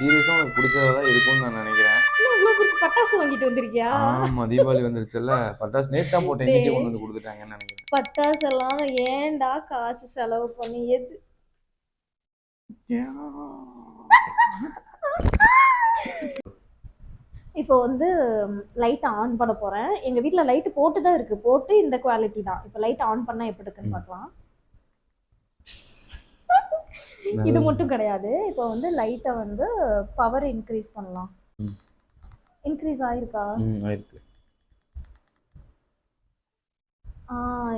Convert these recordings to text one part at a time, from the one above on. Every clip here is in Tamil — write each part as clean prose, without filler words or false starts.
சீரியஸா உனக்கு பிடிச்சதா தான் இருக்கும்னு நான் நினைக்கிறேன். என்ன இவ்வளோ பெருசு பட்டாசு வாங்கிட்டு வந்திருக்கியா? ஆமா, தீபாவளி வந்துருச்சுல்ல. பட்டாசு நேத்து தான் போட்டேன். இன்னைக்கே கொண்டு வந்து குடுத்துட்டாங்கன்னு நினைக்கிறேன். பட்டாசெல்லாம் ஏன்டா காசு செலவு பண்ணி எது இப்போ வந்து லைட் ஆன் பண்ண போறேன். எங்க வீட்ல லைட் போட்டு தான் இருக்கு. போட்டு இந்த குவாலிட்டி தான். இப்போ லைட் ஆன் பண்ணா எப்படி இருக்குன்னு பார்க்கலாம். இது மட்டும் கிடையாது. இப்போ வந்து லைட்டை வந்து பவர் இன்க்ரீஸ் பண்ணலாம். இன்க்ரீஸ் ஆயிருக்கா? ஆயிருக்கு.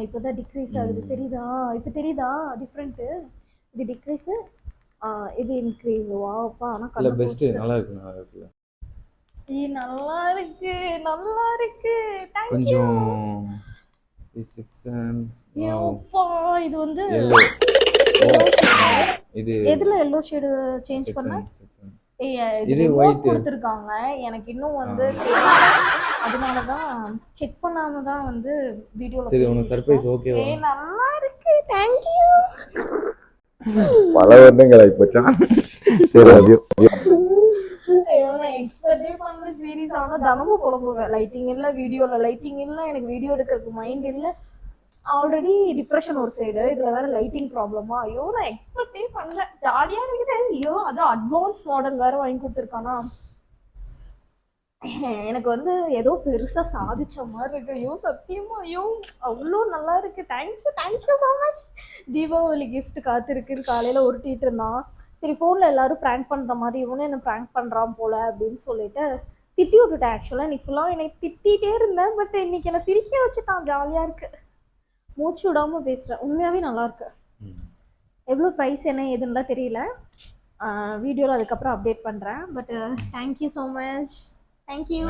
இப்போதான் டிக்ரீஸ் ஆகுது. தெரியுதா? இப்போ தெரியுதா டிஃப்ரெண்ட்டு? இது டிக்ரீஸு, இது இன்க்ரீஸ். வாப்பா! ஆனா இல்ல பெஸ்ட். நல்லா இருக்கு, நல்லா இருக்கு. நல்லா இருக்கு, நல்லா இருக்கு. கொஞ்சம் இது வந்து இது எதுல எல்லோ ஷேடு சேஞ்ச் பண்ண? இது ஒயிட் கொடுத்துருக்காங்க. எனக்கு இன்னும் வந்து அதனால தான் செக் பண்ணாம தான் வந்து வீடியோல. சரி, உனக்கு சர்ப்ரைஸ் ஓகேவா? நல்லா இருக்கு. Thank you. பல வருடங்கள் ஆயிப்போச்சா? சரி, அப்படியே நான் எக்ஸ்பெக்டே பண்ணல. சீரியஸ் ஆனா தினமும் புலம்புவேன். லைட்டிங் இல்ல, வீடியோல லைட்டிங் இல்ல, எனக்கு வீடியோ எடுக்கிறதுக்கு மைண்ட் இல்ல. ஆல்ரெடி டிப்ரெஷன் ஒரு சைடு, இதுல வேற லைட்டிங் ப்ராப்ளமா. ஐயோ, நான் எக்ஸ்பெக்டே பண்ணல. ஜாலியா இருக்குது. ஐயோ, அது அட்வான்ஸ் மாடல் வேற வாங்கி கொடுத்துருக்கானா. எனக்கு வந்து ஏதோ பெருசா சாதிச்ச மாதிரி இருக்கு. ஐயோ சத்தியமா, ஐயோ அவ்வளோ நல்லா இருக்கு. Thank you, thank you so much. Deepavali gift காத்திருக்குன்னு காலையில உருட்டிட்டு இருந்தான். சரி, ஃபோனில் எல்லாரும் ப்ராங்க் பண்ணுற மாதிரி இவனும் என்ன ப்ராங்க் பண்ணுறான் போல அப்படின்னு சொல்லிட்டு திட்டி விட்டுட்டேன். ஆக்சுவலாக இன்னைக்கு ஃபுல்லாக என்னை திட்டிகிட்டே இருந்தேன். பட் இன்னைக்கு என்னை சிரிக்க வச்சுட்டான். ஜாலியாக இருக்கு. மூச்சு விடாமல் பேசுகிறேன். உண்மையாகவே நல்லாயிருக்கு. எவ்வளோ ப்ரைஸ் என்ன ஏதுன்னுலாம் தெரியல. வீடியோவில் அதுக்கப்புறம் அப்டேட் பண்ணுறேன். But thank you so much. Thank you.